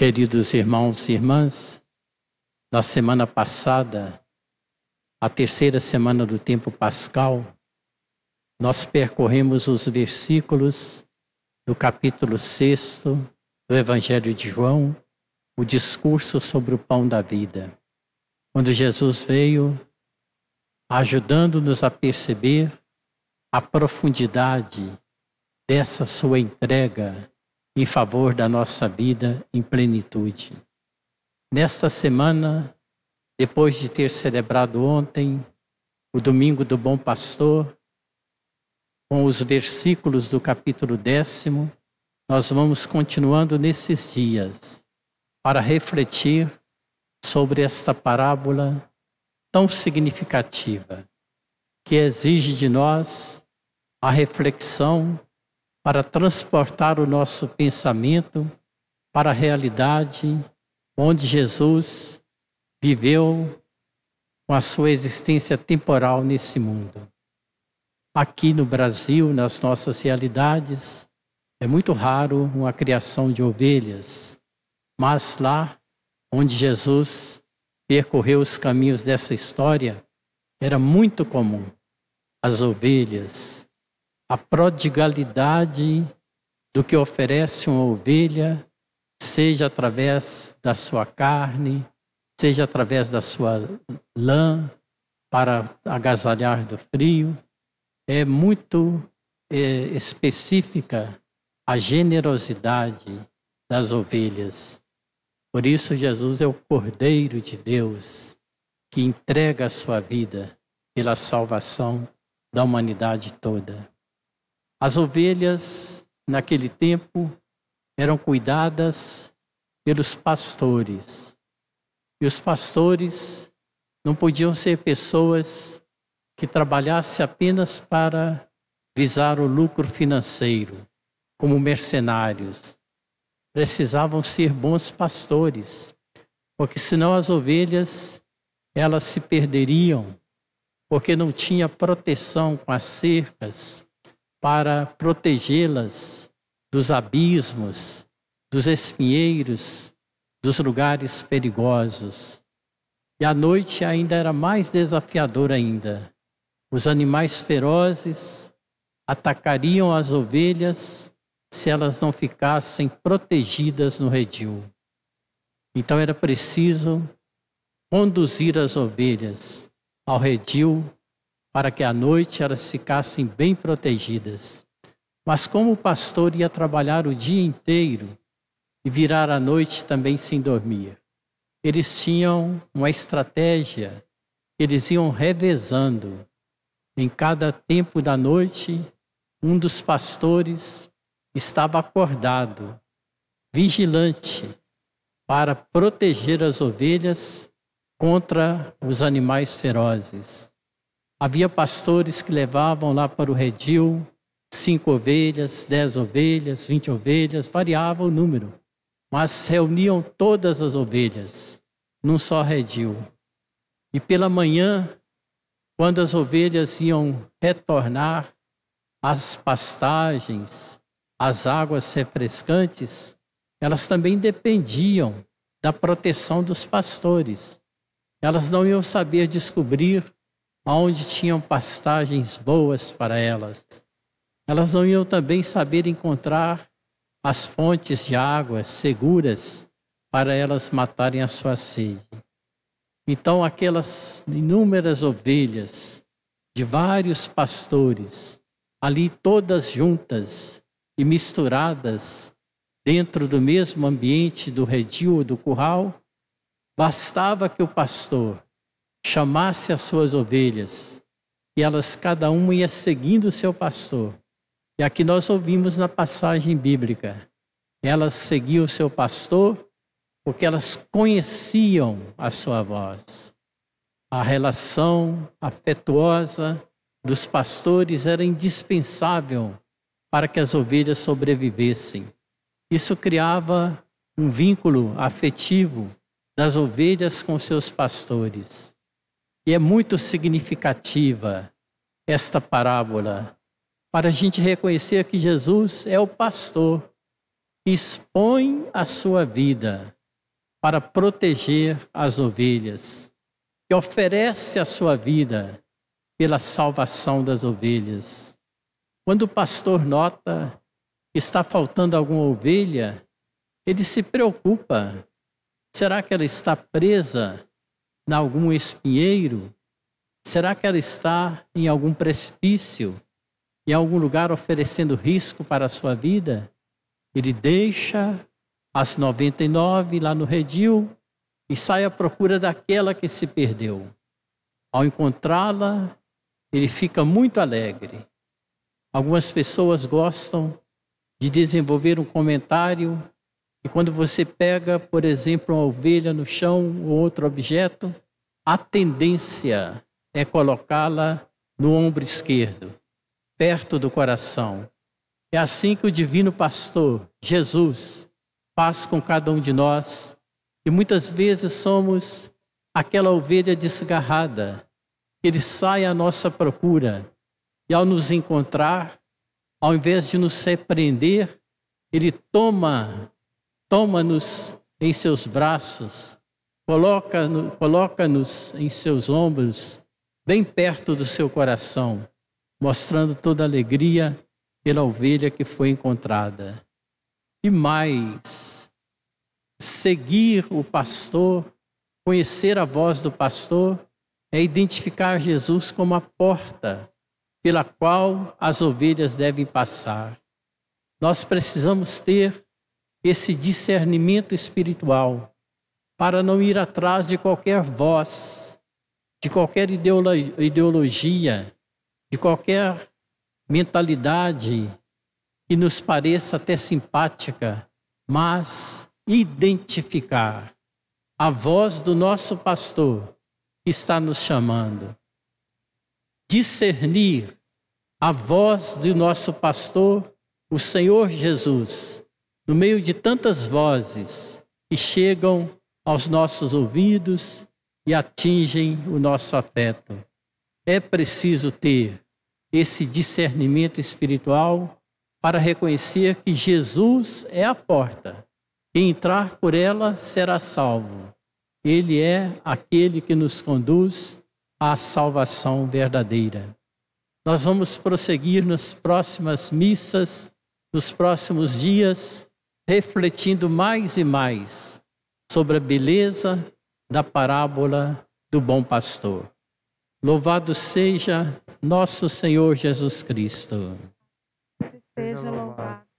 Queridos irmãos e irmãs, na semana passada, a terceira semana do tempo pascal, nós percorremos os versículos do capítulo 6 do Evangelho de João, o discurso sobre o pão da vida, quando Jesus veio ajudando-nos a perceber a profundidade dessa sua entrega em favor da nossa vida em plenitude. Nesta semana, depois de ter celebrado ontem o Domingo do Bom Pastor, com os versículos do capítulo 10, nós vamos continuando nesses dias para refletir sobre esta parábola tão significativa, que exige de nós a reflexão para transportar o nosso pensamento para a realidade onde Jesus viveu com a sua existência temporal nesse mundo. Aqui no Brasil, nas nossas realidades, é muito raro uma criação de ovelhas, mas lá onde Jesus percorreu os caminhos dessa história, era muito comum as ovelhas, a prodigalidade do que oferece uma ovelha, seja através da sua carne, seja através da sua lã, para agasalhar do frio. É muito específica a generosidade das ovelhas. Por isso, Jesus é o Cordeiro de Deus, que entrega a sua vida pela salvação da humanidade toda. As ovelhas, naquele tempo, eram cuidadas pelos pastores. E os pastores não podiam ser pessoas que trabalhassem apenas para visar o lucro financeiro, como mercenários. Precisavam ser bons pastores, porque senão as ovelhas, elas se perderiam, porque não tinha proteção com as cercas, para protegê-las dos abismos, dos espinheiros, dos lugares perigosos. E a noite ainda era mais desafiadora ainda. Os animais ferozes atacariam as ovelhas se elas não ficassem protegidas no redil. Então era preciso conduzir as ovelhas ao redil para que à noite elas ficassem bem protegidas. Mas como o pastor ia trabalhar o dia inteiro e virar à noite também sem dormir, eles tinham uma estratégia, eles iam revezando. Em cada tempo da noite, um dos pastores estava acordado, vigilante, para proteger as ovelhas contra os animais ferozes. Havia pastores que levavam lá para o redil 5 ovelhas, 10 ovelhas, 20 ovelhas, variava o número. Mas reuniam todas as ovelhas num só redil. E pela manhã, quando as ovelhas iam retornar às pastagens, às águas refrescantes, elas também dependiam da proteção dos pastores. Elas não iam saber descobrir onde tinham pastagens boas para elas. Elas não iam também saber encontrar as fontes de água seguras para elas matarem a sua sede. Então aquelas inúmeras ovelhas de vários pastores, ali todas juntas e misturadas dentro do mesmo ambiente do redil, do curral, bastava que o pastor chamasse as suas ovelhas e elas, cada uma, ia seguindo o seu pastor. E aqui nós ouvimos na passagem bíblica, elas seguiam o seu pastor porque elas conheciam a sua voz. A relação afetuosa dos pastores era indispensável para que as ovelhas sobrevivessem. Isso criava um vínculo afetivo das ovelhas com seus pastores. E é muito significativa esta parábola para a gente reconhecer que Jesus é o pastor que expõe a sua vida para proteger as ovelhas, que oferece a sua vida pela salvação das ovelhas. Quando o pastor nota que está faltando alguma ovelha, ele se preocupa. Será que ela está presa em algum espinheiro? Será que ela está em algum precipício, em algum lugar oferecendo risco para a sua vida? Ele deixa as 99 lá no redil e sai à procura daquela que se perdeu. Ao encontrá-la, ele fica muito alegre. Algumas pessoas gostam de desenvolver um comentário e quando você pega, por exemplo, uma ovelha no chão ou outro objeto, a tendência é colocá-la no ombro esquerdo, perto do coração. É assim que o divino pastor, Jesus, faz com cada um de nós, e muitas vezes somos aquela ovelha desgarrada. Ele sai à nossa procura, e ao nos encontrar, ao invés de nos repreender, ele toma-nos em seus braços, coloca-nos em seus ombros, bem perto do seu coração, mostrando toda a alegria pela ovelha que foi encontrada. E mais, seguir o pastor, conhecer a voz do pastor, é identificar Jesus como a porta pela qual as ovelhas devem passar. Nós precisamos ter esse discernimento espiritual para não ir atrás de qualquer voz, de qualquer ideologia, de qualquer mentalidade que nos pareça até simpática, mas identificar a voz do nosso pastor que está nos chamando. Discernir a voz do nosso pastor, o Senhor Jesus, no meio de tantas vozes que chegam aos nossos ouvidos e atingem o nosso afeto. É preciso ter esse discernimento espiritual para reconhecer que Jesus é a porta. Quem entrar por ela será salvo. Ele é aquele que nos conduz à salvação verdadeira. Nós vamos prosseguir nas próximas missas, nos próximos dias, refletindo mais e mais sobre a beleza da parábola do bom pastor. Louvado seja nosso Senhor Jesus Cristo. Seja louvado.